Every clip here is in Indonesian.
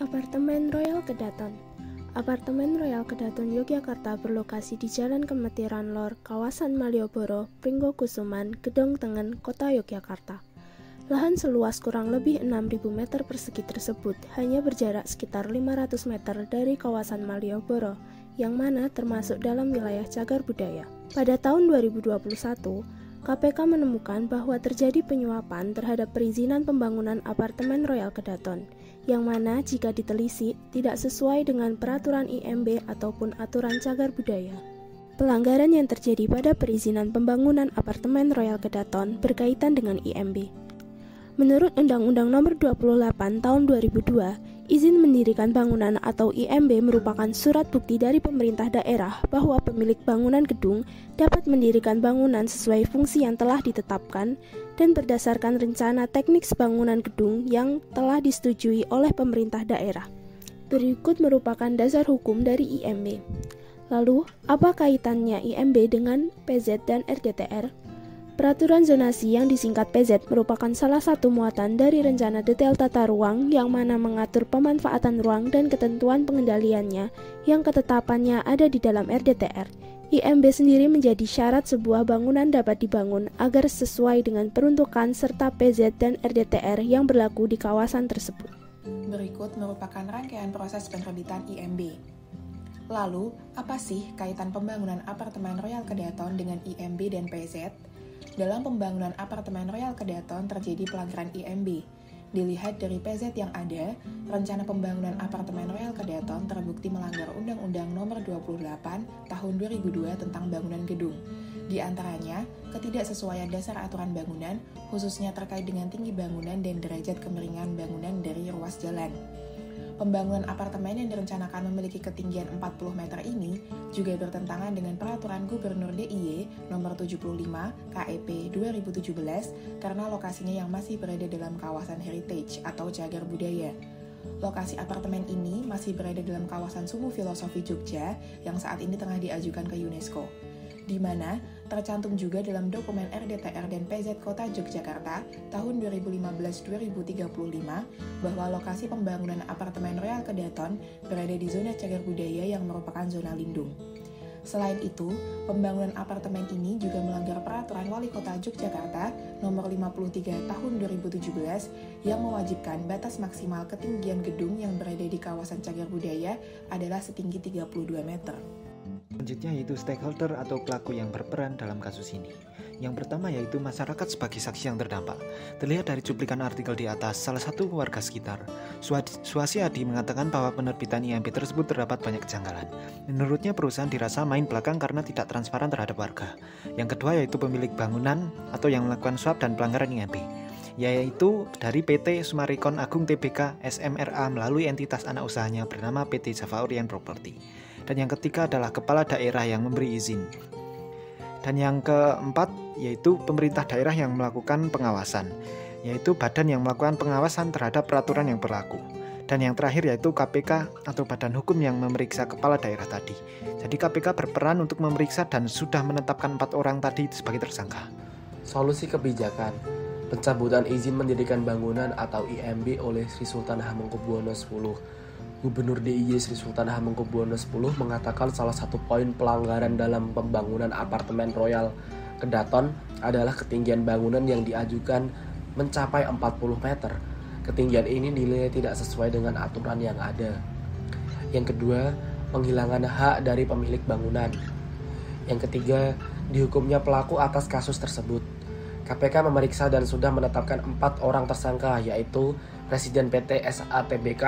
Apartemen Royal Kedaton. Apartemen Royal Kedaton Yogyakarta berlokasi di Jalan Kemetiran Lor, kawasan Malioboro, Pringgokusuman, Gedong Tengen, Kota Yogyakarta. Lahan seluas kurang lebih 6.000 meter persegi tersebut hanya berjarak sekitar 500 meter dari kawasan Malioboro, yang mana termasuk dalam wilayah cagar budaya. Pada tahun 2021, KPK menemukan bahwa terjadi penyuapan terhadap perizinan pembangunan apartemen Royal Kedaton, yang mana jika ditelisik tidak sesuai dengan peraturan IMB ataupun aturan cagar budaya. Pelanggaran yang terjadi pada perizinan pembangunan apartemen Royal Kedaton berkaitan dengan IMB. Menurut Undang-Undang Nomor 28 Tahun 2002, izin mendirikan bangunan atau IMB merupakan surat bukti dari pemerintah daerah bahwa pemilik bangunan gedung dapat mendirikan bangunan sesuai fungsi yang telah ditetapkan dan berdasarkan rencana teknik bangunan gedung yang telah disetujui oleh pemerintah daerah. Berikut merupakan dasar hukum dari IMB. Lalu, apa kaitannya IMB dengan PZ dan RDTR? Peraturan zonasi yang disingkat PZ merupakan salah satu muatan dari rencana detail tata ruang yang mana mengatur pemanfaatan ruang dan ketentuan pengendaliannya yang ketetapannya ada di dalam RDTR. IMB sendiri menjadi syarat sebuah bangunan dapat dibangun agar sesuai dengan peruntukan serta PZ dan RDTR yang berlaku di kawasan tersebut. Berikut merupakan rangkaian proses penerbitan IMB. Lalu, apa sih kaitan pembangunan apartemen Royal Kedaton dengan IMB dan PZ? Dalam pembangunan apartemen Royal Kedaton terjadi pelanggaran IMB. Dilihat dari PZ yang ada, rencana pembangunan apartemen Royal Kedaton terbukti melanggar Undang-Undang Nomor 28 Tahun 2002 tentang bangunan gedung. Di antaranya, ketidaksesuaian dasar aturan bangunan, khususnya terkait dengan tinggi bangunan dan derajat kemiringan bangunan dari ruas jalan. Pembangunan apartemen yang direncanakan memiliki ketinggian 40 meter ini juga bertentangan dengan Peraturan Gubernur DIY Nomor 75 KEP 2017 karena lokasinya yang masih berada dalam kawasan heritage atau cagar budaya. Lokasi apartemen ini masih berada dalam kawasan Summu Filosofi Jogja yang saat ini tengah diajukan ke UNESCO, di mana tercantum juga dalam dokumen RDTR dan PZ Kota Yogyakarta tahun 2015-2035 bahwa lokasi pembangunan apartemen Royal Kedaton berada di zona cagar budaya yang merupakan zona lindung. Selain itu, pembangunan apartemen ini juga melanggar Peraturan Wali Kota Yogyakarta Nomor 53 Tahun 2017 yang mewajibkan batas maksimal ketinggian gedung yang berada di kawasan cagar budaya adalah setinggi 32 meter. Selanjutnya yaitu stakeholder atau pelaku yang berperan dalam kasus ini. Yang pertama yaitu masyarakat sebagai saksi yang terdampak. Terlihat dari cuplikan artikel di atas, salah satu warga sekitar, Suasi Adi, mengatakan bahwa penerbitan IMB tersebut terdapat banyak kejanggalan. Menurutnya perusahaan dirasa main belakang karena tidak transparan terhadap warga. Yang kedua yaitu pemilik bangunan atau yang melakukan suap dan pelanggaran IMB, yaitu dari PT Sumarikon Agung Tbk SMRA melalui entitas anak usahanya bernama PT Java Orient Property. Dan yang ketiga adalah kepala daerah yang memberi izin. Dan yang keempat yaitu pemerintah daerah yang melakukan pengawasan, yaitu badan yang melakukan pengawasan terhadap peraturan yang berlaku. Dan yang terakhir yaitu KPK atau badan hukum yang memeriksa kepala daerah tadi. Jadi KPK berperan untuk memeriksa dan sudah menetapkan 4 orang tadi sebagai tersangka. Solusi kebijakan pencabutan izin mendirikan bangunan atau IMB oleh Sri Sultan Hamengkubuwono X. Gubernur DIY Sri Sultan Hamengkubuwono X mengatakan salah satu poin pelanggaran dalam pembangunan apartemen Royal Kedaton adalah ketinggian bangunan yang diajukan mencapai 40 meter. Ketinggian ini dinilai tidak sesuai dengan aturan yang ada. Yang kedua, penghilangan hak dari pemilik bangunan. Yang ketiga, dihukumnya pelaku atas kasus tersebut. KPK memeriksa dan sudah menetapkan 4 orang tersangka, yaitu Presiden PT SATBK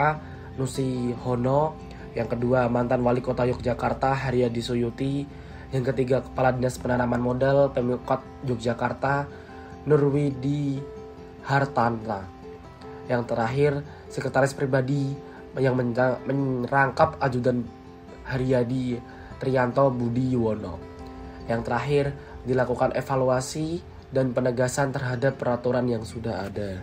Nusi Hono, yang kedua mantan Wali Kota Yogyakarta Haryadi Suyuti, yang ketiga Kepala Dinas Penanaman Modal Pemkot Yogyakarta Nurwidi Hartanta, yang terakhir Sekretaris Pribadi yang merangkap Ajudan Haryadi Trianto Budi Yuwono. Yang terakhir dilakukan evaluasi dan penegasan terhadap peraturan yang sudah ada.